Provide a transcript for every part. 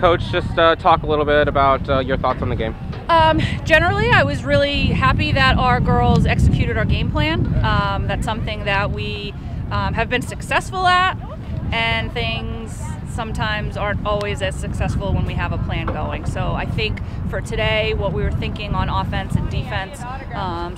Coach, just talk a little bit about your thoughts on the game. Generally, I was really happy that our girls executed our game plan. That's something that we have been successful at, and things sometimes aren't always as successful when we have a plan going. So I think for today, what we were thinking on offense and defense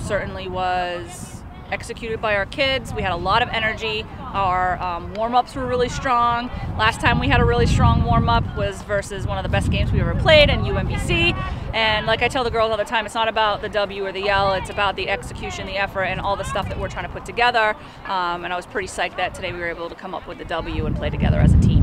certainly was executed by our kids. We had a lot of energy. Our warm-ups were really strong. Last time we had a really strong warm-up was versus one of the best games we ever played in UMBC. And like I tell the girls all the time, it's not about the W or the L, it's about the execution, the effort, and all the stuff that we're trying to put together. And I was pretty psyched that today we were able to come up with the W and play together as a team.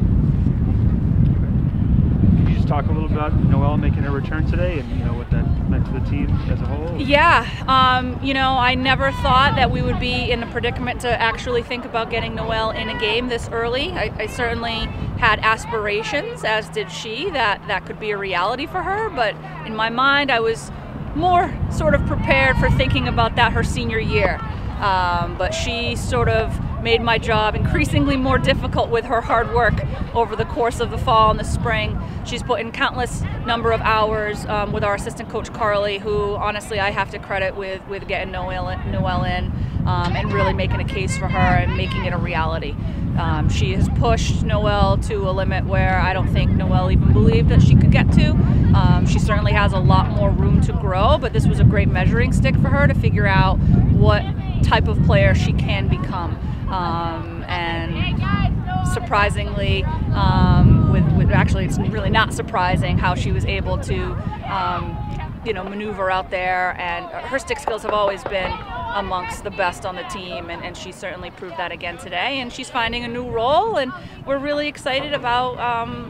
Can you just talk a little about Noelle making her return today and what that meant to the team as a whole? Yeah, I never thought that we would be in the predicament to actually think about getting Noelle in a game this early. I certainly had aspirations, as did she, that could be a reality for her, but in my mind I was more sort of prepared for thinking about that her senior year. But she sort of made my job increasingly more difficult with her hard work over the course of the fall and the spring. She's put in countless number of hours with our assistant coach Carly, who honestly I have to credit with getting Noelle in and really making a case for her and making it a reality. She has pushed Noelle to a limit where I don't think Noelle even believed that she could get to. She certainly has a lot more room to grow, but this was a great measuring stick for her to figure out what type of player she can become. And surprisingly, actually it's really not surprising how she was able to maneuver out there, and her stick skills have always been amongst the best on the team, and she certainly proved that again today, and she's finding a new role, and we're really excited about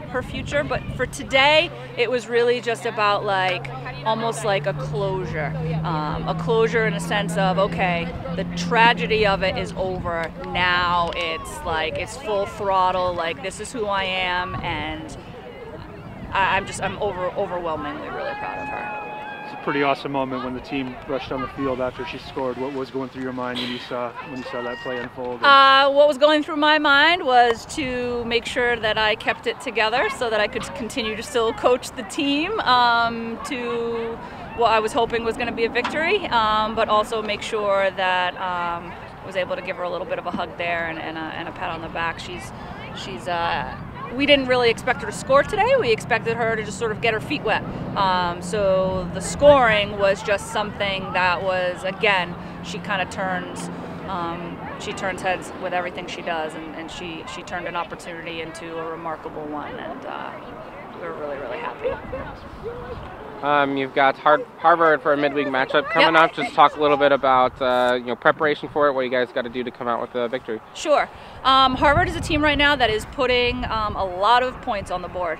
her future. But for today it was really just about almost like a closure in a sense of, okay, the tragedy of it is over now, it's full throttle, this is who I am, and I'm overwhelmingly really proud of her. It's a pretty awesome moment when the team rushed on the field after she scored. What was going through your mind when you saw that play unfold? What was going through my mind was to make sure that I kept it together so that I could continue to still coach the team to what I was hoping was going to be a victory, but also make sure that I was able to give her a little bit of a hug there and a pat on the back. We didn't really expect her to score today. We expected her to just sort of get her feet wet. So the scoring was just something that was, again, she kind of turns heads with everything she does, and she turned an opportunity into a remarkable one, and we're really, really happy. You've got Hartford for a midweek matchup coming up. Just talk a little bit about preparation for it, what you guys got to do to come out with a victory. Sure. Hartford is a team right now that is putting a lot of points on the board.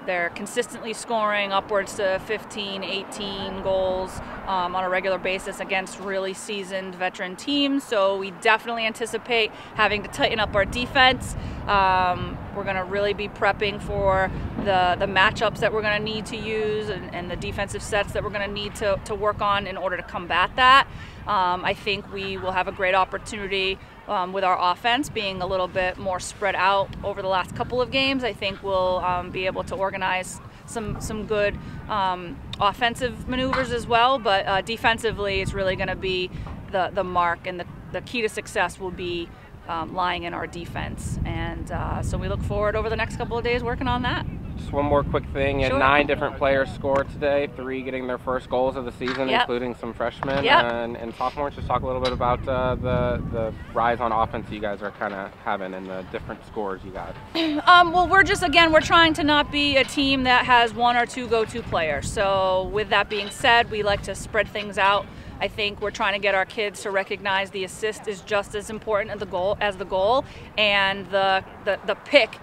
They're consistently scoring upwards to 15, 18 goals on a regular basis against really seasoned veteran teams. So we definitely anticipate having to tighten up our defense. We're going to really be prepping for the matchups that we're going to need to use and the defensive sets that we're going to need to work on in order to combat that. I think we will have a great opportunity with our offense being a little bit more spread out over the last couple of games. I think we'll be able to organize some good offensive maneuvers as well, but defensively it's really going to be the mark, and the key to success will be lying in our defense, and so we look forward over the next couple of days working on that. Just one more quick thing. Sure. 9 different players scored today, 3 getting their first goals of the season, including some freshmen and sophomores. Just talk a little bit about the rise on offense you guys are kind of having and the different scores you got. Well, we're trying to not be a team that has 1 or 2 go-to players. So with that being said, we like to spread things out. I think we're trying to get our kids to recognize the assist is just as important as the goal, and the pick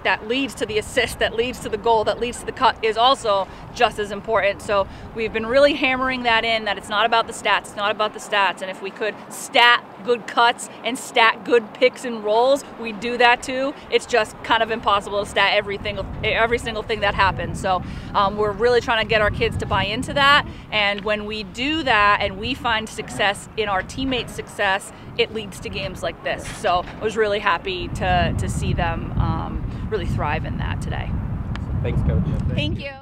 that leads to the assist, that leads to the goal, that leads to the cut is also just as important. So we've been really hammering that in, that it's not about the stats, it's not about the stats. And if we could stat good cuts and stat good picks and rolls, we'd do that too. It's just kind of impossible to stat every single thing that happens. So we're really trying to get our kids to buy into that. And when we do that and we find success in our teammates' success, it leads to games like this. So I was really happy to see them really thrive in that today. Thanks, Coach. Thank you.